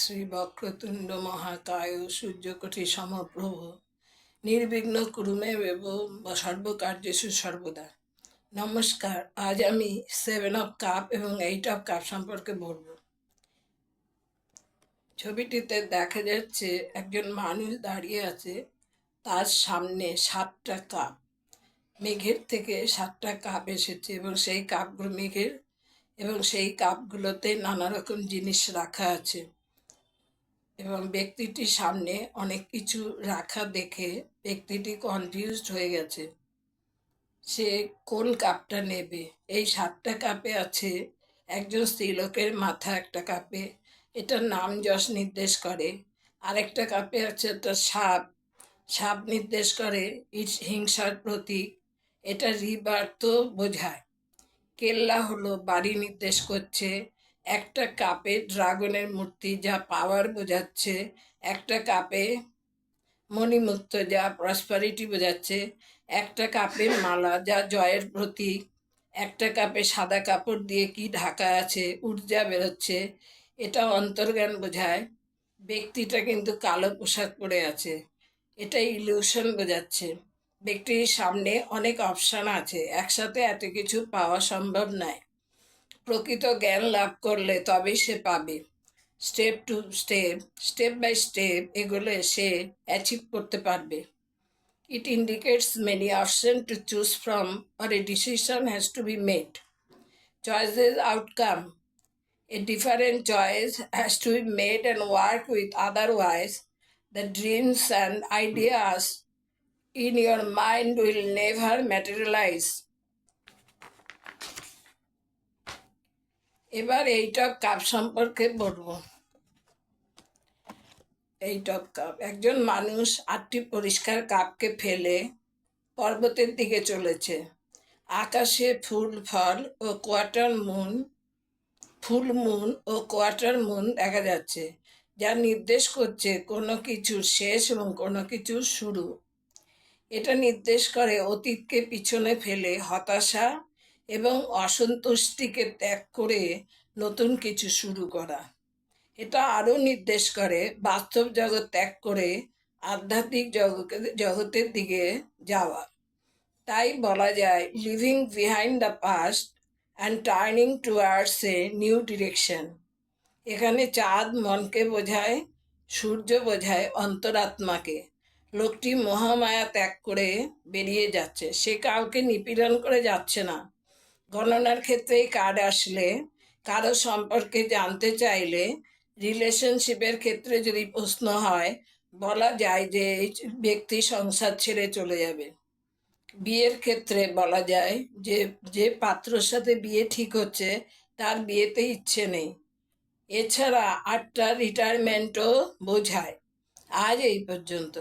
শ্রী বক্রতুণ্ড মহাকায় সূর্যকোটি সমপ্রভ নির্বিঘ্ন কুরু মে দেব সর্বকার্যেষু সর্বদা। নমস্কার, আজ আমি 7 অফ কাপ এবং 8 অফ কাপ সম্পর্কে বলবো। ছবিটিতে দেখা যাচ্ছে একজন মানুষ দাঁড়িয়ে আছে, তার সামনে 7টা কাপ। মেঘের থেকে 7টা কাপ এসেছে এবং সেই কাপগুলো মেঘের এবং সেই কাপগুলোতে নানা রকম জিনিস রাখা আছে এবং ব্যক্তিটির সামনে অনেক কিছু রাখা দেখে ব্যক্তিটি কনফিউজড হয়ে গেছে, সে কোন কাপটা নেবে। এই 7টা কাপে আছে একজন স্ত্রীলোকের মাথা, একটা কাপে এটার নাম যশ নির্দেশ করে, আরেকটা কাপে আছে একটা সাপ, সাপ নির্দেশ করে হিংসার প্রতীক, এটা রিবার্থ বোঝায়। কেল্লা হলো বাড়ি নির্দেশ করছে, একটা কাপে ড্রাগনের মূর্তি যা পাওয়ার বোঝাচ্ছে, একটা কাপে মণিমুক্ত যা প্রসপারিটি বোঝাচ্ছে, একটা কাপে মালা যা জয়ের প্রতীক, একটা কাপে সাদা কাপড় দিয়ে কি ঢাকা আছে, ঊর্জা বেরোচ্ছে, এটা অন্তর্জ্ঞান বোঝায়। ব্যক্তিটা কিন্তু কালো পোশাক পরে আছে, এটা ইলিউশন বোঝাচ্ছে। ব্যক্তির সামনে অনেক অপশান আছে, একসাথে এত কিছু পাওয়া সম্ভব নয়। প্রকৃত জ্ঞান লাভ করলে তবেই সে পাবে। Step to step, step by step এগুলো সে অ্যাচিভ করতে পারবে। It indicates many options to choose from, or a decision has to be made. Choices outcome. A different choice has to be made and work with, otherwise the dreams and ideas in your mind will never materialize. এবার 8 of cup সম্পর্কে বলবো। 8 of cup, একজন মানুষ 8টি পরিষ্কার কাপকে ফেলে পর্বতের দিকে চলেছে। আকাশে ফুল মুন ও কোয়ার্টার মুন দেখা যাচ্ছে, যা নির্দেশ করছে কোনো কিছুর শেষ এবং কোনো কিছুর শুরু। এটা নির্দেশ করে অতীতকে পিছনে ফেলে হতাশা এবং অসন্তুষ্টিকে ত্যাগ করে নতুন কিছু শুরু করা। এটা আরও নির্দেশ করে বাস্তব জগৎ ত্যাগ করে আধ্যাত্মিক জগতের দিকে যাওয়া। তাই বলা যায় living behind the past and turning towards a new direction. এখানে চাঁদ মনকে বোঝায়, সূর্য বোঝায় অন্তরাত্মাকে। লোকটি মোহমায়া ত্যাগ করে বেরিয়ে যাচ্ছে, সে কাউকে নিপীড়ন করে যাচ্ছে না। গণনার ক্ষেত্রে কার্ড আসলে, কারো সম্পর্কে জানতে চাইলে, রিলেশনশিপের ক্ষেত্রে যদি প্রশ্ন হয়, বলা যায় যে এই ব্যক্তি সংসার ছেড়ে চলে যাবে। বিয়ের ক্ষেত্রে বলা যায় যে যে পাত্রর সাথে বিয়ে ঠিক হচ্ছে তার বিয়েতে ইচ্ছে নেই। এছাড়া 8টা রিটায়ারমেন্টও বোঝায়। আজ এই পর্যন্ত।